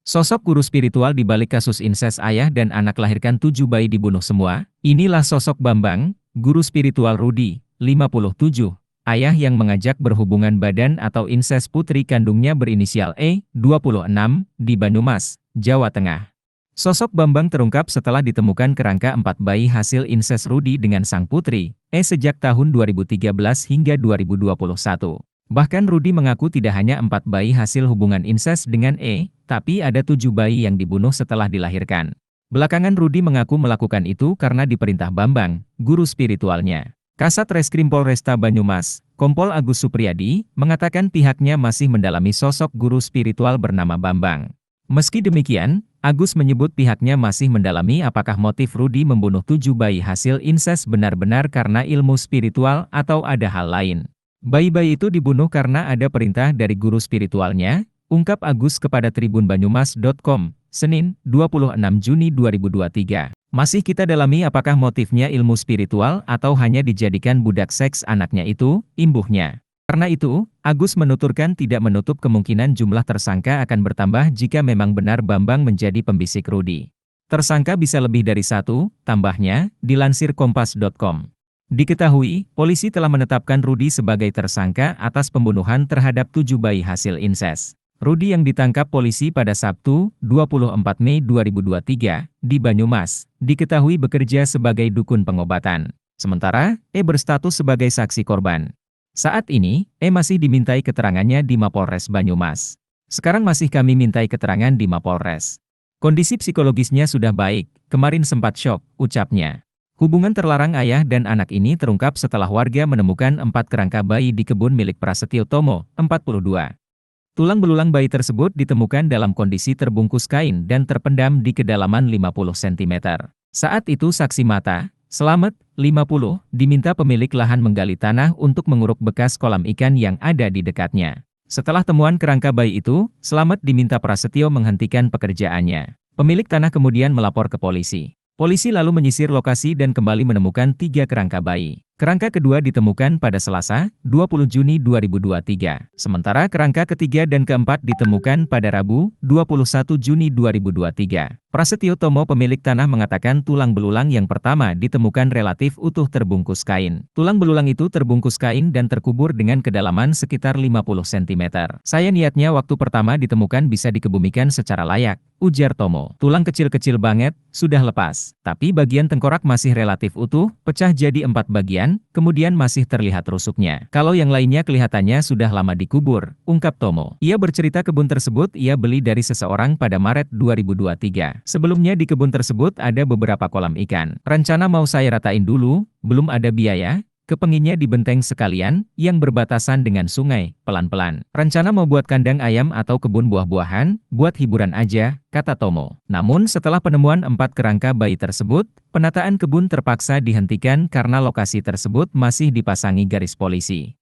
Sosok guru spiritual di balik kasus inses ayah dan anak lahirkan 7 bayi dibunuh semua. Inilah sosok Bambang, guru spiritual Rudi, 57, ayah yang mengajak berhubungan badan atau inses putri kandungnya berinisial E, 26, di Banyumas, Jawa Tengah. Sosok Bambang terungkap setelah ditemukan kerangka 4 bayi hasil inses Rudi dengan sang putri, E sejak tahun 2013 hingga 2021. Bahkan Rudi mengaku tidak hanya 4 bayi hasil hubungan inses dengan E, tapi ada 7 bayi yang dibunuh setelah dilahirkan. Belakangan Rudi mengaku melakukan itu karena diperintah Bambang, guru spiritualnya. Kasat Reskrim Polresta Banyumas, Kompol Agus Supriyadi, mengatakan pihaknya masih mendalami sosok guru spiritual bernama Bambang. Meski demikian, Agus menyebut pihaknya masih mendalami apakah motif Rudi membunuh 7 bayi hasil inses benar-benar karena ilmu spiritual atau ada hal lain. Bayi-bayi itu dibunuh karena ada perintah dari guru spiritualnya, ungkap Agus kepada tribunbanyumas.com, Senin, 26 Juni 2023. Masih kita dalami apakah motifnya ilmu spiritual atau hanya dijadikan budak seks anaknya itu, imbuhnya. Karena itu, Agus menuturkan tidak menutup kemungkinan jumlah tersangka akan bertambah jika memang benar Bambang menjadi pembisik Rudi. Tersangka bisa lebih dari 1, tambahnya, dilansir kompas.com. Diketahui, polisi telah menetapkan Rudi sebagai tersangka atas pembunuhan terhadap 7 bayi hasil inses. Rudi yang ditangkap polisi pada Sabtu, 24 Mei 2023, di Banyumas, diketahui bekerja sebagai dukun pengobatan. Sementara, E berstatus sebagai saksi korban. Saat ini, E masih dimintai keterangannya di Mapolres Banyumas. Sekarang masih kami mintai keterangan di Mapolres. Kondisi psikologisnya sudah baik, kemarin sempat syok, ucapnya. Hubungan terlarang ayah dan anak ini terungkap setelah warga menemukan 4 kerangka bayi di kebun milik Prasetyo Tomo, 42. Tulang belulang bayi tersebut ditemukan dalam kondisi terbungkus kain dan terpendam di kedalaman 50 cm. Saat itu saksi mata, Selamat, 50, diminta pemilik lahan menggali tanah untuk menguruk bekas kolam ikan yang ada di dekatnya. Setelah temuan kerangka bayi itu, Selamat diminta Prasetyo menghentikan pekerjaannya. Pemilik tanah kemudian melapor ke polisi. Polisi lalu menyisir lokasi dan kembali menemukan 3 kerangka bayi. Kerangka kedua ditemukan pada Selasa, 20 Juni 2023. Sementara kerangka ketiga dan keempat ditemukan pada Rabu, 21 Juni 2023. Prasetyo Tomo pemilik tanah mengatakan tulang belulang yang pertama ditemukan relatif utuh terbungkus kain. Tulang belulang itu terbungkus kain dan terkubur dengan kedalaman sekitar 50 cm. Saya niatnya waktu pertama ditemukan bisa dikebumikan secara layak, ujar Tomo. Tulang kecil-kecil banget, sudah lepas. Tapi bagian tengkorak masih relatif utuh, pecah jadi 4 bagian, kemudian masih terlihat rusuknya. Kalau yang lainnya kelihatannya sudah lama dikubur, ungkap Tomo. Ia bercerita kebun tersebut ia beli dari seseorang pada Maret 2023. Sebelumnya di kebun tersebut ada beberapa kolam ikan. Rencana mau saya ratain dulu, belum ada biaya. Kepenginnya di benteng sekalian, yang berbatasan dengan sungai, pelan-pelan. Rencana mau buat kandang ayam atau kebun buah-buahan, buat hiburan aja, kata Tomo. Namun setelah penemuan 4 kerangka bayi tersebut, penataan kebun terpaksa dihentikan karena lokasi tersebut masih dipasangi garis polisi.